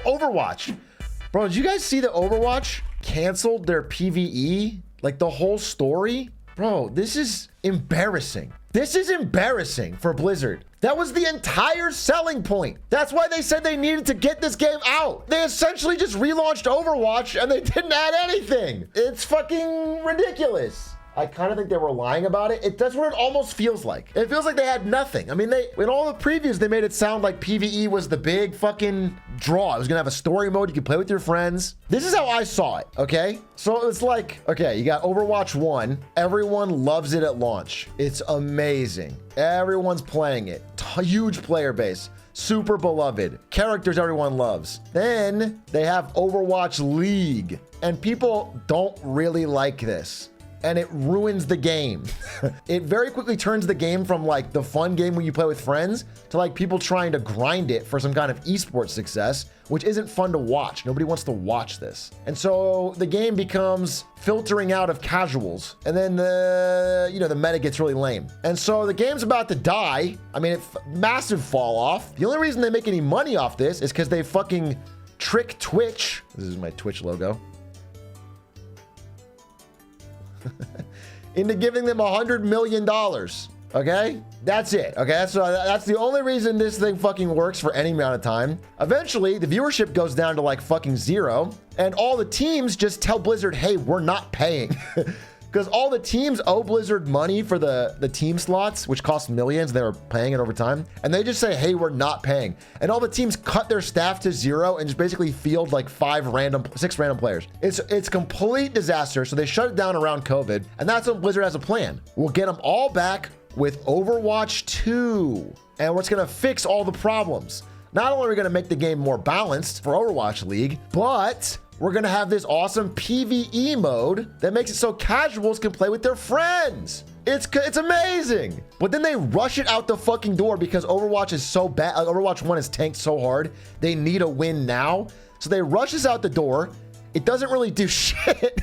Oh, Overwatch. Bro, did you guys see that Overwatch canceled their PvE? Like the whole story? Bro, this is embarrassing. This is embarrassing for Blizzard. That was the entire selling point. That's why they said they needed to get this game out. They essentially just relaunched Overwatch and they didn't add anything. It's fucking ridiculous. I kind of think they were lying about it. That's what it almost feels like. It feels like they had nothing. I mean, in all the previews, they made it sound like PvE was the big fucking draw. It was gonna have a story mode you could play with your friends. This is how I saw it, okay? So it's like, okay, you got Overwatch 1. Everyone loves it at launch. It's amazing. Everyone's playing it. Huge player base. Super beloved. Characters everyone loves. Then they have Overwatch League. And people don't really like this. And it ruins the game. It very quickly turns the game from like the fun game when you play with friends to like people trying to grind it for some kind of esports success, which isn't fun to watch. Nobody wants to watch this. And so the game becomes filtering out of casuals. And then the meta gets really lame. And so the game's about to die. I mean, massive fall off. The only reason they make any money off this is because they fucking trick Twitch. This is my Twitch logo. Into giving them $100 million. Okay, that's it. Okay, that's the only reason this thing fucking works for any amount of time. Eventually, the viewership goes down to like fucking 0, and all the teams just tell Blizzard, hey, we're not paying. Because all the teams owe Blizzard money for the team slots, which cost millions. They were paying it over time. And they just say, hey, we're not paying. And all the teams cut their staff to 0 and just basically field like 6 random players. It's complete disaster. So they shut it down around COVID. And that's when Blizzard has a plan. We'll get them all back with Overwatch 2. And we're just going to fix all the problems. Not only are we going to make the game more balanced for Overwatch League, but we're going to have this awesome PvE mode that makes it so casuals can play with their friends. It's amazing. But then they rush it out the fucking door because Overwatch is so bad. Overwatch 1 is tanked so hard. They need a win now. So they rush this out the door. It doesn't really do shit.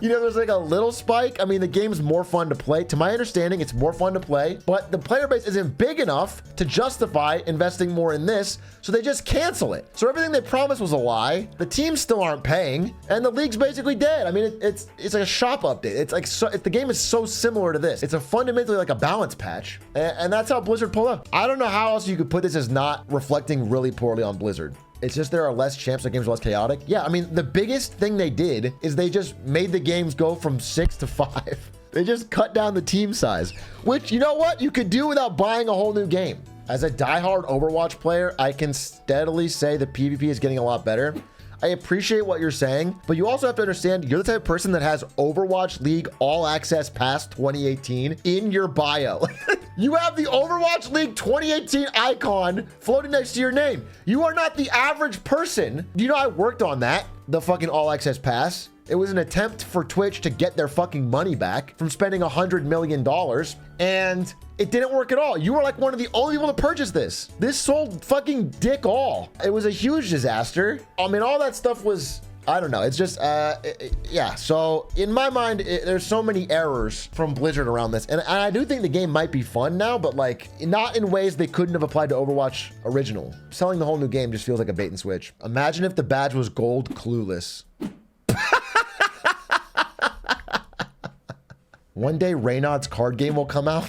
You know, there's like a little spike. I mean, the game's more fun to play. To my understanding, it's more fun to play, but the player base isn't big enough to justify investing more in this, so they just cancel it. So everything they promised was a lie. The teams still aren't paying, and the league's basically dead. I mean, it's like a shop update. It's like the game is so similar to this. It's fundamentally like a balance patch, and that's how Blizzard pulled up. I don't know how else you could put this as not reflecting really poorly on Blizzard. It's just there are less champs, the games are less chaotic. Yeah, I mean, the biggest thing they did is they just made the games go from 6 to 5. They just cut down the team size, which, you know what? You could do without buying a whole new game. As a diehard Overwatch player, I can steadily say the PvP is getting a lot better. I appreciate what you're saying, but you also have to understand you're the type of person that has Overwatch League All Access Pass 2018 in your bio. You have the Overwatch League 2018 icon floating next to your name. You are not the average person. You know, I worked on that, the fucking All Access Pass. It was an attempt for Twitch to get their fucking money back from spending $100 million, and it didn't work at all. You were like one of the only people to purchase this. This sold fucking dick all. It was a huge disaster. I mean, all that stuff was, I don't know. It's just, yeah. So in my mind, there's so many errors from Blizzard around this. And I do think the game might be fun now, but like not in ways they couldn't have applied to Overwatch original. Selling the whole new game just feels like a bait and switch. Imagine if the badge was gold clueless. One day, Reynaud's card game will come out.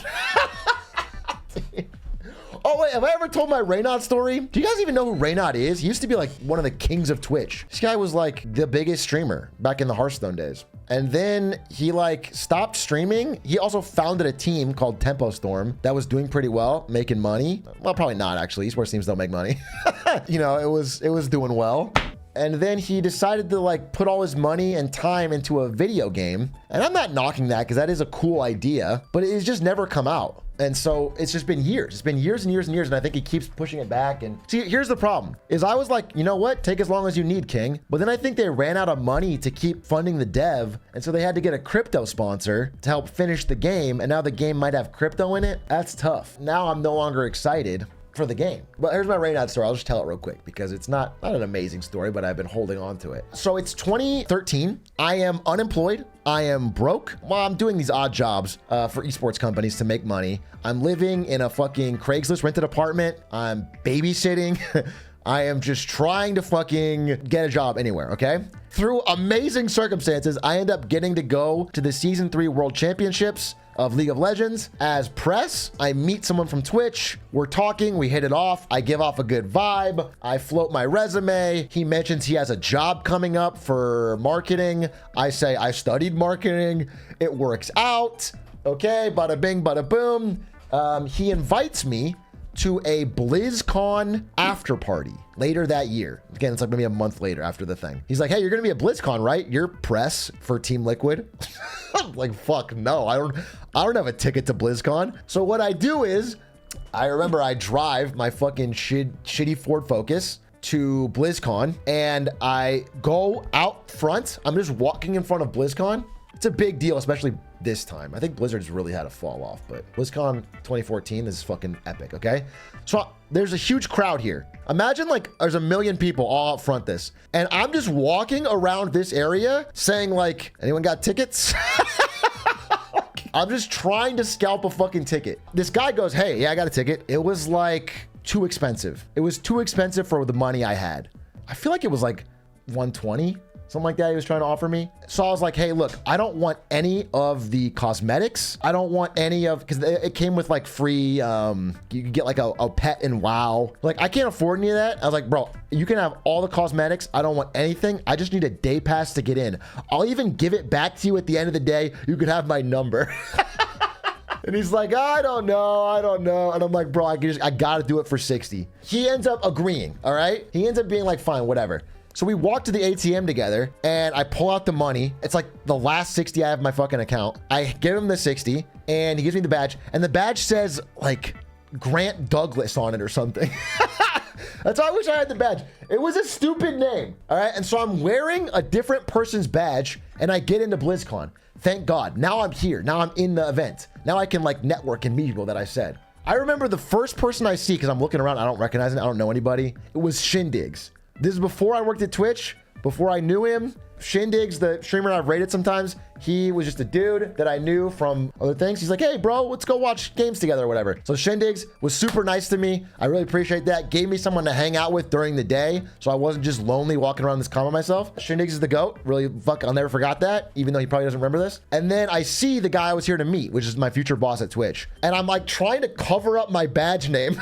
Oh, wait, have I ever told my Reynaud story? Do you guys even know who Reynaud is? He used to be like one of the kings of Twitch. This guy was like the biggest streamer back in the Hearthstone days. And then he like stopped streaming. He also founded a team called Tempo Storm that was doing pretty well, making money. Well, probably not actually. Esports teams don't make money. You know, it was doing well. And then he decided to like put all his money and time into a video game. And I'm not knocking that because that is a cool idea, but it's just never come out. And so it's just been years. It's been years and years and years. And I think he keeps pushing it back. And see, here's the problem is I was like, you know what? Take as long as you need, King. But then I think they ran out of money to keep funding the dev. And so they had to get a crypto sponsor to help finish the game. And now the game might have crypto in it. That's tough. Now I'm no longer excited for the game. But here's my Reynaud story. I'll just tell it real quick because it's not an amazing story, but I've been holding on to it. So it's 2013. I am unemployed. I am broke. Well, I'm doing these odd jobs for esports companies to make money. I'm living in a fucking Craigslist rented apartment. I'm babysitting. I am just trying to fucking get a job anywhere, okay? Through amazing circumstances, I end up getting to go to the Season 3 World Championships of League of Legends as press. I meet someone from Twitch. We're talking, we hit it off. I give off a good vibe. I float my resume. He mentions he has a job coming up for marketing. I say I studied marketing. It works out. Okay, bada bing, bada boom. He invites me to a BlizzCon after party later that year. Again, it's like maybe a month later after the thing. He's like, hey, you're gonna be at BlizzCon, right? You're press for Team Liquid. I'm like, fuck no, I don't have a ticket to BlizzCon. So what I do is, I remember I drive my fucking shitty Ford Focus to BlizzCon and I go out front. I'm just walking in front of BlizzCon. It's a big deal, especially this time. I think Blizzard's really had a fall off, but BlizzCon 2014 is fucking epic, okay? So there's a huge crowd here. Imagine like there's a million people all out front this, and I'm just walking around this area saying like, anyone got tickets? I'm just trying to scalp a fucking ticket. This guy goes, hey, yeah, I got a ticket. It was like too expensive. It was too expensive for the money I had. I feel like it was like 120. Something like that he was trying to offer me. So I was like, hey, look, I don't want any of the cosmetics. I don't want any of, because it came with like free, you could get like a pet in WoW. Like, I can't afford any of that. I was like, bro, you can have all the cosmetics. I don't want anything. I just need a day pass to get in. I'll even give it back to you at the end of the day. You could have my number. And he's like, I don't know. And I'm like, bro, I gotta do it for 60. He ends up agreeing, all right? He ends up being like, fine, whatever. So we walk to the ATM together and I pull out the money. It's like the last 60 I have in my fucking account. I give him the 60 and he gives me the badge, and the badge says like Grant Douglas on it or something. That's how I wish I had the badge. It was a stupid name. All right. And so I'm wearing a different person's badge and I get into BlizzCon. Thank God. Now I'm here. Now I'm in the event. Now I can like network and meet people that I said. I remember the first person I see, because I'm looking around, I don't recognize him. I don't know anybody. It was Shindigs. This is before I worked at Twitch, before I knew him. Shindigs, the streamer I've rated sometimes, he was just a dude that I knew from other things. He's like, hey, bro, let's go watch games together or whatever. So Shindigs was super nice to me. I really appreciate that. Gave me someone to hang out with during the day, so I wasn't just lonely walking around this con by myself. Shindigs is the GOAT. Really, fuck, I'll never forgot that, even though he probably doesn't remember this. And then I see the guy I was here to meet, which is my future boss at Twitch. And I'm like trying to cover up my badge name.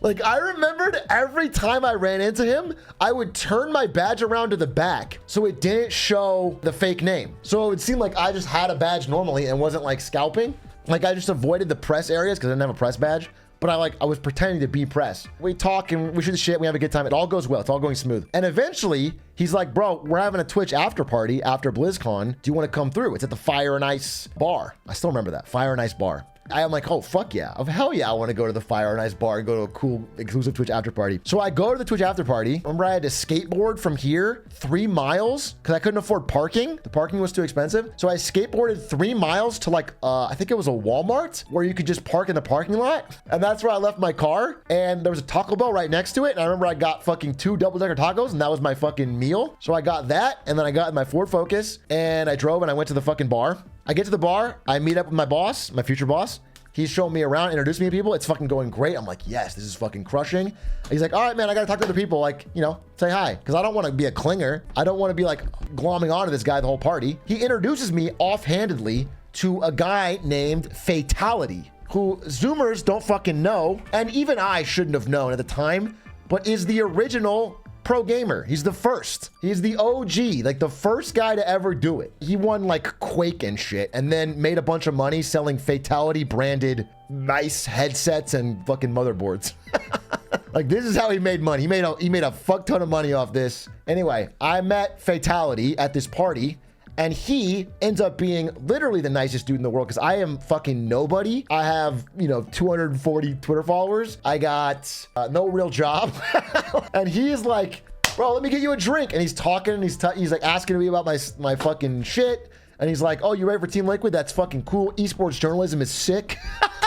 Like, I remembered every time I ran into him, I would turn my badge around to the back so it didn't show the fake name. So it would seem like I just had a badge normally and wasn't like scalping. Like, I just avoided the press areas because I didn't have a press badge. But I was pretending to be press. We talk and we shoot the shit. We have a good time. It all goes well. It's all going smooth. And eventually, he's like, bro, we're having a Twitch after party after BlizzCon. Do you want to come through? It's at the Fire and Ice bar. I still remember that. Fire and Ice bar. I'm like, oh, fuck yeah. Oh, hell yeah, I want to go to the Fire and Ice bar and go to a cool exclusive Twitch after party. So I go to the Twitch after party. Remember, I had to skateboard from here 3 miles because I couldn't afford parking. The parking was too expensive. So I skateboarded 3 miles to like, I think it was a Walmart where you could just park in the parking lot. And that's where I left my car. And there was a Taco Bell right next to it. And I remember I got fucking 2 double-decker tacos and that was my fucking meal. So I got that. And then I got in my Ford Focus and I drove and I went to the fucking bar. I get to the bar. I meet up with my boss, my future boss. He's showing me around, introduced me to people. It's fucking going great. I'm like, yes, this is fucking crushing. He's like, all right, man, I got to talk to other people. Like, you know, say hi. Because I don't want to be a clinger. I don't want to be like glomming onto this guy the whole party. He introduces me offhandedly to a guy named Fatality, who Zoomers don't fucking know. And even I shouldn't have known at the time, but is the original pro gamer. He's the first. He's the OG, like the first guy to ever do it. He won like Quake and shit and then made a bunch of money selling Fatality branded nice headsets and fucking motherboards. Like, this is how he made money. He made a fuck ton of money off this. Anyway, I met Fatality at this party and he ends up being literally the nicest dude in the world because I am fucking nobody. I have, 240 Twitter followers. I got no real job. And he's like, bro, let me get you a drink. And he's talking and he's like asking me about my fucking shit. And he's like, oh, you ready for Team Liquid? That's fucking cool. Esports journalism is sick.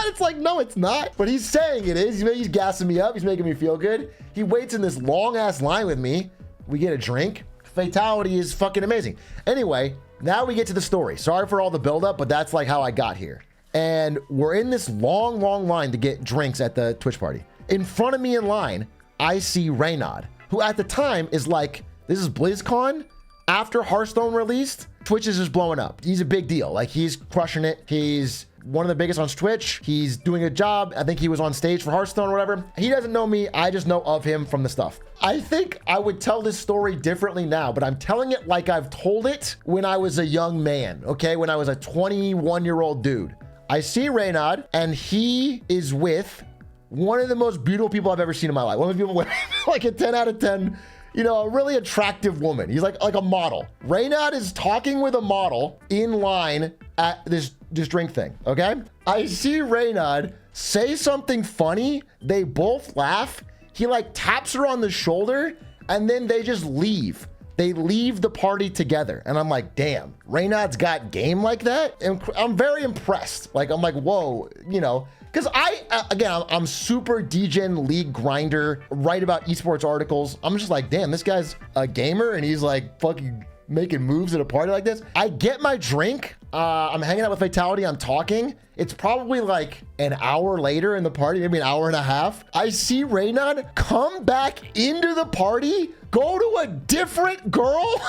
It's like, no, it's not. But he's saying it is. He's gassing me up. He's making me feel good. He waits in this long ass line with me. We get a drink. Fatality is fucking amazing. Anyway, now we get to the story. Sorry for all the buildup, but that's like how I got here. And we're in this long line to get drinks at the Twitch party. In front of me in line I see Reynad, who at the time is like, this is BlizzCon. After Hearthstone released, Twitch is just blowing up. He's a big deal. Like, he's crushing it. He's one of the biggest on Twitch. He's doing a job. I think he was on stage for Hearthstone or whatever. He doesn't know me. I just know of him from the stuff. I think I would tell this story differently now, but I'm telling it like I've told it when I was a young man, okay? When I was a 21-year-old dude. I see Reynad, and he is with one of the most beautiful people I've ever seen in my life. One of the people with like a 10 out of 10, you know, a really attractive woman. He's like a model. Reynad is talking with a model in line at this drink thing, okay? I see Reynad say something funny. They both laugh. He like taps her on the shoulder, and then they just leave. They leave the party together. And I'm like, damn, Reynad's got game like that? And I'm very impressed. Like, I'm like, whoa, you know, because I'm super degen league grinder, write about esports articles. I'm just like, damn, this guy's a gamer and he's like fucking making moves at a party like this. I get my drink. I'm hanging out with Fatality. I'm talking. It's probably like an hour later in the party, maybe an hour and a half. I see Reynad come back into the party, go to a different girl.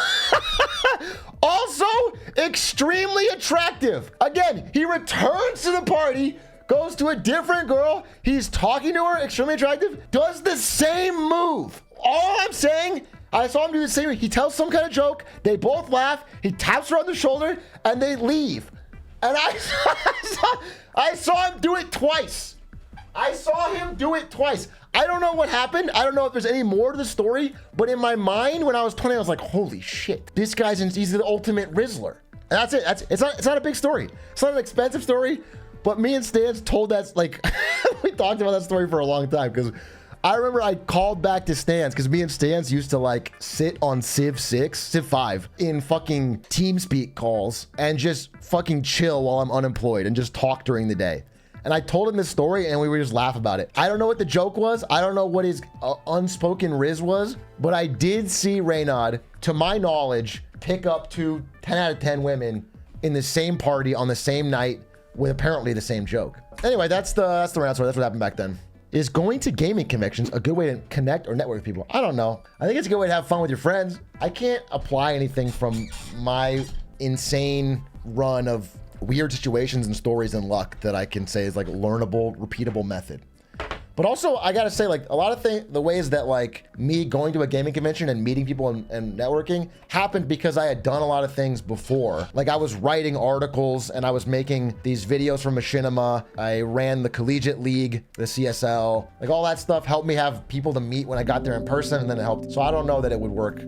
Also extremely attractive. Again, he returns to the party, goes to a different girl. He's talking to her, extremely attractive, does the same move. All I'm saying, I saw him do the same. He tells some kind of joke. They both laugh. He taps her on the shoulder and they leave. And I saw him do it twice. I saw him do it twice. I don't know what happened. I don't know if there's any more to the story, but in my mind, when I was 20, I was like, holy shit, this guy's he's the ultimate Rizzler. And that's it. It's not a big story. It's not an expensive story, but me and Stans told that, like, we talked about that story for a long time because I remember I called back to Stans because me and Stans used to like sit on Civ 5 in fucking TeamSpeak calls and just fucking chill while I'm unemployed and just talk during the day. And I told him this story and we would just laugh about it. I don't know what the joke was. I don't know what his unspoken riz was, but I did see Reynad, to my knowledge, pick up 10 out of 10 women in the same party on the same night with apparently the same joke. Anyway, that's the rant story. That's what happened back then. Is going to gaming conventions a good way to connect or network with people? I don't know. I think it's a good way to have fun with your friends. I can't apply anything from my insane run of weird situations and stories and luck that I can say is like learnable, repeatable method. But also, I gotta say, like, a lot of the ways that like me going to a gaming convention and meeting people and networking happened because I had done a lot of things before. Like, I was writing articles and I was making these videos for Machinima. I ran the collegiate league, the CSL. Like, all that stuff helped me have people to meet when I got there in person, and then it helped. So I don't know that it would work